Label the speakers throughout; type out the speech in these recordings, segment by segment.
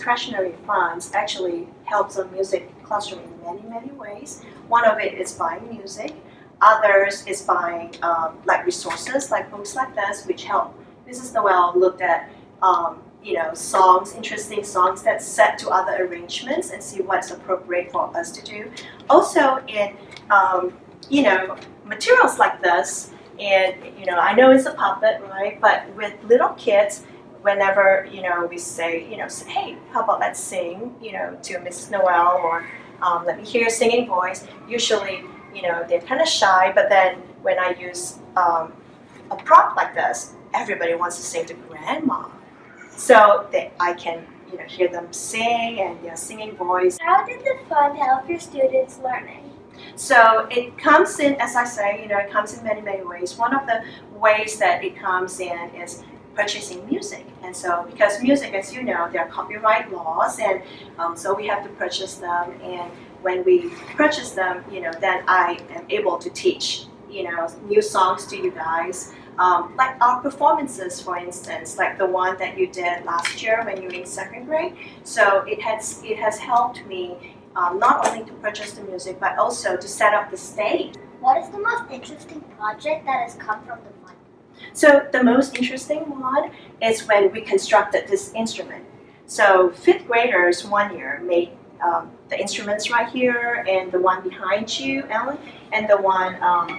Speaker 1: discretionary funds actually helps a music classroom in many ways. One of it is buying music. Others is buying like resources, like books like this, which help Mrs. Noel look at songs, interesting songs that set to other arrangements and see what's appropriate for us to do. Also in materials like this, and I know it's a puppet, right? But with little kids, whenever we say, hey, how about let's sing, to Mrs. Noel, or let me hear your singing voice. Usually, they're kind of shy, but then when I use a prop like this, everybody wants to sing to Grandma. So that I can, hear them sing and their singing voice.
Speaker 2: How did the fund help your students learning?
Speaker 1: So it comes in, as I say, it comes in many ways. One of the ways that it comes in is purchasing music. And so because music, as you know, there are copyright laws, and so we have to purchase them. And when we purchase them, then I am able to teach, new songs to you guys. Like our performances, for instance, like the one that you did last year when you were in second grade. So it has helped me not only to purchase the music, but also to set up the stage.
Speaker 2: What is the most interesting project that has come from the fund?
Speaker 1: So the most interesting one is when we constructed this instrument. So fifth graders one year made the instruments right here, and the one behind you, Ellen, and the one,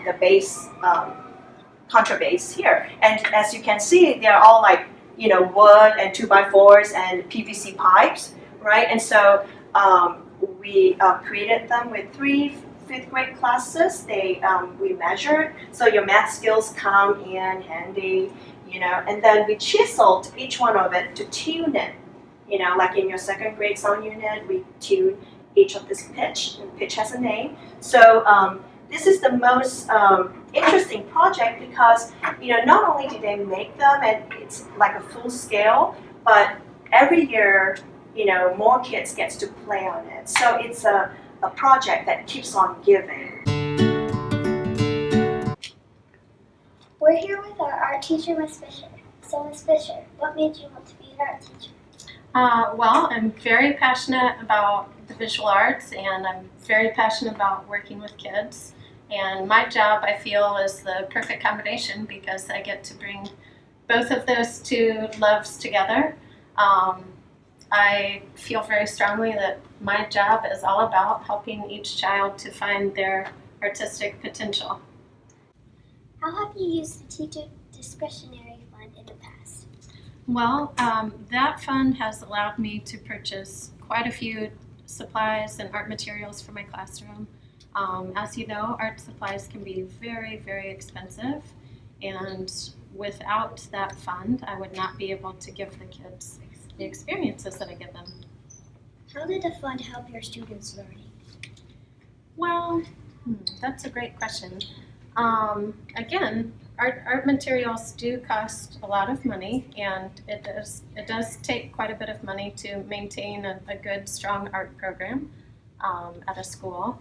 Speaker 1: the bass, contrabass here. And as you can see, they're all like, wood and 2x4s and PVC pipes, right? And so we created them with 3 fifth grade classes. We measured, so your math skills come in handy, and then we chiseled each one of it to tune it. Like in your second grade sound unit, we tune each of this pitch, and pitch has a name. So this is the most interesting project because, not only do they make them and it's like a full scale, but every year, more kids gets to play on it. So it's a project that keeps on giving.
Speaker 2: We're here with our art teacher, Miss Fisher. So Miss Fisher, what made you want to be an art teacher?
Speaker 3: Well, I'm very passionate about the visual arts, and I'm very passionate about working with kids. And my job, I feel, is the perfect combination because I get to bring both of those two loves together. I feel very strongly that my job is all about helping each child to find their artistic potential.
Speaker 2: How have you used the teacher discretionary fund in the past?
Speaker 3: Well, that fund has allowed me to purchase quite a few supplies and art materials for my classroom. As you know, art supplies can be very expensive, and without that fund, I would not be able to give the kids the experiences that I give them.
Speaker 2: How did the fund help your students' learning?
Speaker 3: Well, that's a great question. Again, art materials do cost a lot of money, and it does take quite a bit of money to maintain a good, strong art program at a school.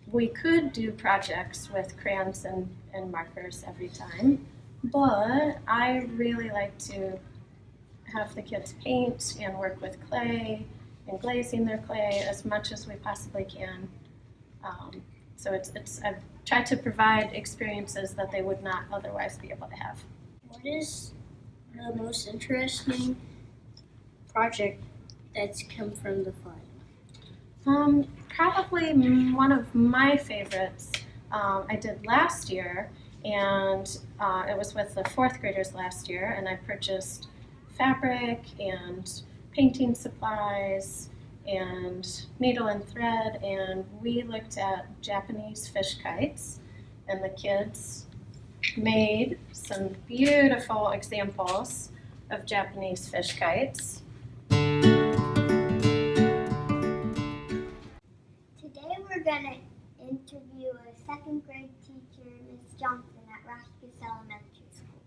Speaker 3: We could do projects with crayons and markers every time, but I really like to have the kids paint and work with clay and glazing their clay as much as we possibly can. So I've tried to provide experiences that they would not otherwise be able to have.
Speaker 2: What is the most interesting project that's come from the fund?
Speaker 3: Probably one of my favorites I did last year, and it was with the fourth graders last year, and I purchased fabric and painting supplies and needle and thread, and we looked at Japanese fish kites, and the kids made some beautiful examples of Japanese fish kites.
Speaker 2: Today we're going to interview a second grade teacher, Ms. Johnson at Rashkis Elementary School.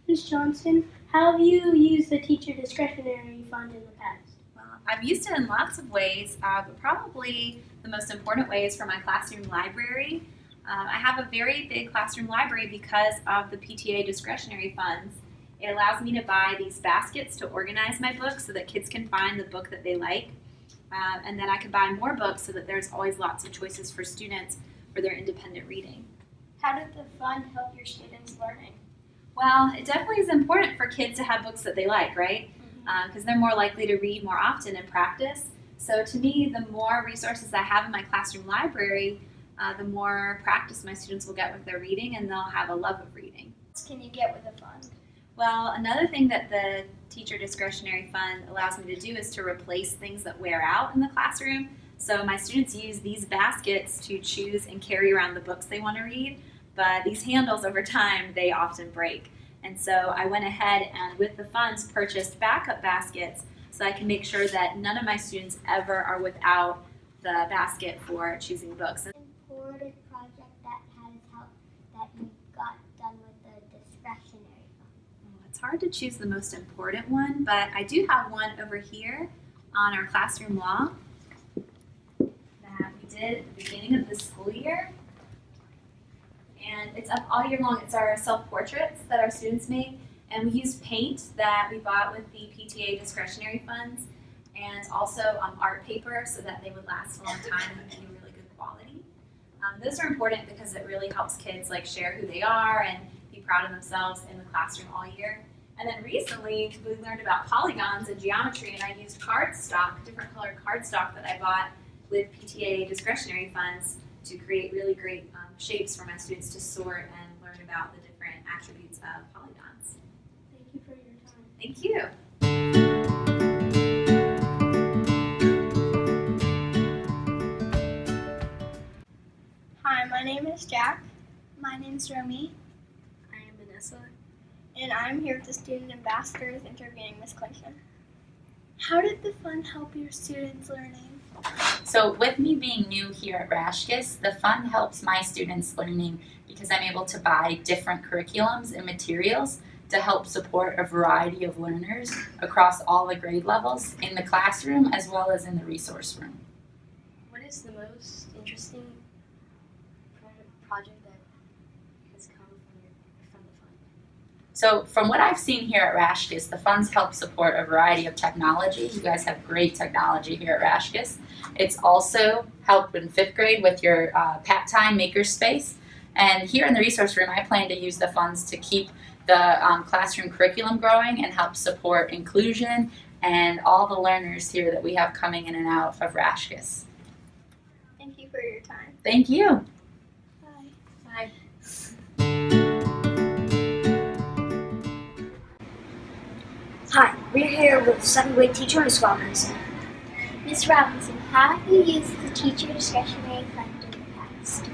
Speaker 4: Ms. Johnson, how have you used the teacher discretionary fund in the past?
Speaker 5: Well, I've used it in lots of ways, but probably the most important way is for my classroom library. I have a very big classroom library because of the PTA discretionary funds, It allows me to buy these baskets to organize my books so that kids can find the book that they like. And then I can buy more books so that there's always lots of choices for students for their independent reading.
Speaker 4: How did the fund help your students' learning?
Speaker 5: Well, it definitely is important for kids to have books that they like, right? Because they're more likely to read more often and practice. So to me, the more resources I have in my classroom library, the more practice my students will get with their reading, and they'll have a love of reading.
Speaker 4: What can you get with the fund?
Speaker 5: Well, another thing that the Teacher Discretionary Fund allows me to do is to replace things that wear out in the classroom. So my students use these baskets to choose and carry around the books they want to read, but these handles over time, they often break. And so I went ahead and with the funds purchased backup baskets so I can make sure that none of my students ever are without the basket for choosing books.
Speaker 2: Important project that has helped that you got done with the discretionary fund?
Speaker 5: It's hard to choose the most important one, but I do have one over here on our classroom wall that we did at the beginning of the school year. And it's up all year long. It's our self-portraits that our students make. And we use paint that we bought with the PTA discretionary funds, and also art paper so that they would last a long time and be really good quality. Those are important because it really helps kids share who they are and be proud of themselves in the classroom all year. And then recently we learned about polygons and geometry, and I used cardstock, different colored cardstock that I bought with PTA discretionary funds to create really great shapes for my students to sort and learn about the different attributes of polygons.
Speaker 4: Thank you for your time.
Speaker 5: Thank you.
Speaker 4: Hi, my name is Jack.
Speaker 2: My name's Romy.
Speaker 4: I am Vanessa.
Speaker 2: And I'm here with the student ambassadors interviewing Miss Clayton.
Speaker 4: How did the fund help your students' learning?
Speaker 6: So with me being new here at Rashkis, the fund helps my students' learning because I'm able to buy different curriculums and materials to help support a variety of learners across all the grade levels in the classroom as well as in the resource room.
Speaker 4: What is the most interesting project that has come from the fund?
Speaker 6: So from what I've seen here at Rashkis, the funds help support a variety of technology. You guys have great technology here at Rashkis. It's also helped in 5th grade with your Pat Time Makerspace. And here in the resource room, I plan to use the funds to keep the classroom curriculum growing and help support inclusion and all the learners here that we have coming in and out of Rashkis.
Speaker 2: Thank you for your time.
Speaker 6: Thank you.
Speaker 2: Bye.
Speaker 7: Hi, we're here with 7th grade teacher Miss Robinson.
Speaker 2: Miss Robinson, how have you used the teacher discretionary fund in the past?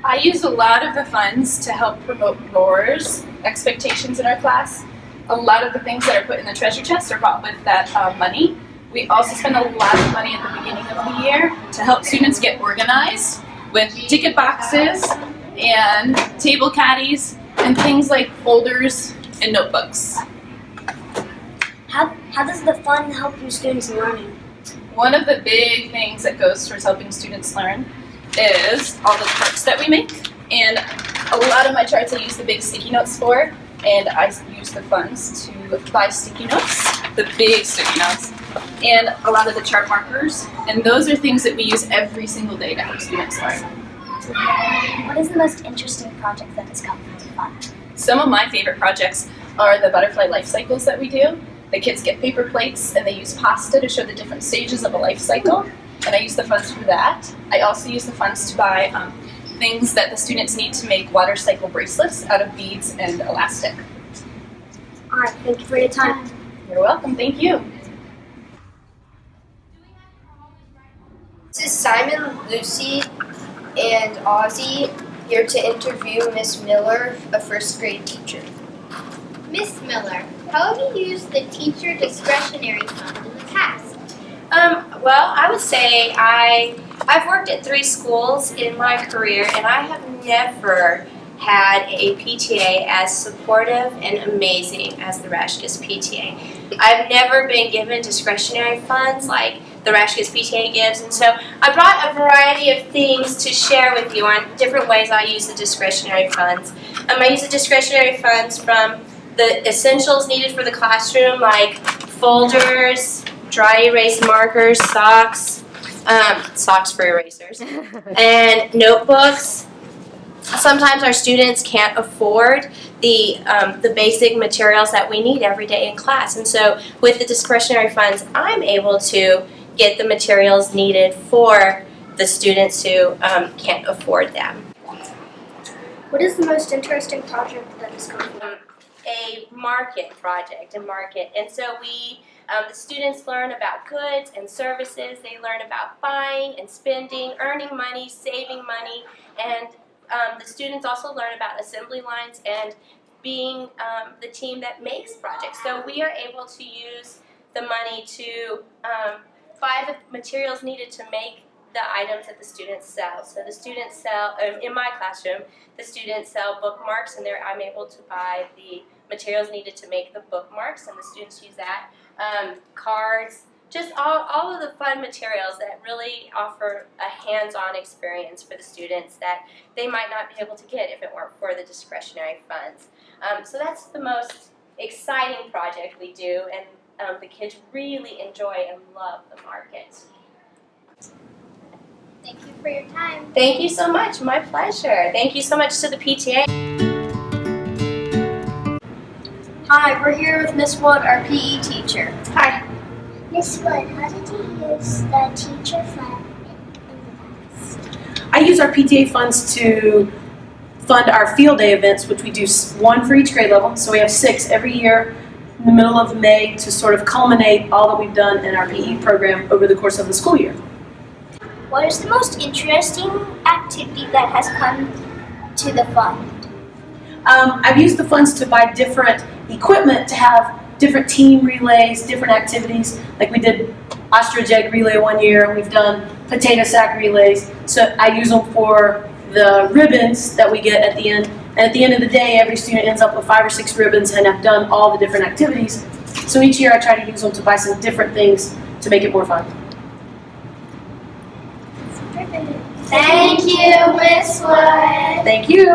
Speaker 8: I use a lot of the funds to help promote roars, expectations in our class. A lot of the things that are put in the treasure chest are bought with that money. We also spend a lot of money at the beginning of the year to help students get organized with ticket boxes and table caddies and things like folders and notebooks.
Speaker 7: How does the fund help your students' learning?
Speaker 8: One of the big things that goes towards helping students learn is all the charts that we make. And a lot of my charts I use the big sticky notes for, and I use the funds to buy sticky notes, the big sticky notes, and a lot of the chart markers. And those are things that we use every single day to help students learn.
Speaker 7: What is the most interesting project that has come from the fund?
Speaker 8: Some of my favorite projects are the butterfly life cycles that we do. The kids get paper plates and they use pasta to show the different stages of a life cycle, and I use the funds for that. I also use the funds to buy things that the students need to make water cycle bracelets out of beads and elastic.
Speaker 7: All right, thank you for your time.
Speaker 8: You're welcome, thank you.
Speaker 9: This is Simon, Lucy, and Ozzy here to interview Miss Miller, a 1st grade teacher.
Speaker 2: Miss Miller, how have you used the teacher discretionary fund in the past?
Speaker 10: Well, I would say I've worked at 3 schools in my career, and I have never had a PTA as supportive and amazing as the Rashkis PTA. I've never been given discretionary funds like the Rashkis PTA gives, and so I brought a variety of things to share with you on different ways I use the discretionary funds. I use the discretionary funds from the essentials needed for the classroom, like folders, dry erase markers, socks for erasers, and notebooks. Sometimes our students can't afford the basic materials that we need every day in class, and so with the discretionary funds, I'm able to get the materials needed for the students who can't afford them.
Speaker 2: What is the most interesting project that is going on?
Speaker 10: A market project, and so the students learn about goods and services. They learn about buying and spending, earning money, saving money, and the students also learn about assembly lines and being the team that makes projects. So we are able to use the money to buy the materials needed to make the items that the students sell. So the students sell, in my classroom, the students sell bookmarks, and I'm able to buy the materials needed to make the bookmarks, and the students use that. Cards, just all of the fun materials that really offer a hands-on experience for the students that they might not be able to get if it weren't for the discretionary funds. So that's the most exciting project we do, and the kids really enjoy and love the market.
Speaker 2: Thank you for your time.
Speaker 10: Thank you so much. My pleasure. Thank you so much to the PTA.
Speaker 7: Hi, we're here with Miss Wood, our PE teacher.
Speaker 10: Hi.
Speaker 2: Miss Wood, how did you use the teacher fund in the past?
Speaker 11: I use our PTA funds to fund our field day events, which we do one for each grade level. So we have 6 every year in the middle of May to sort of culminate all that we've done in our PE program over the course of the school year.
Speaker 2: What is the most interesting activity that has come to the fund?
Speaker 11: I've used the funds to buy different equipment to have different team relays, different activities. Like we did ostrich egg relay one year, we've done potato sack relays. So I use them for the ribbons that we get at the end. And at the end of the day, every student ends up with 5 or 6 ribbons, and I've done all the different activities. So each year I try to use them to buy some different things to make it more fun.
Speaker 2: Thank you, Miss Wood.
Speaker 11: Thank you.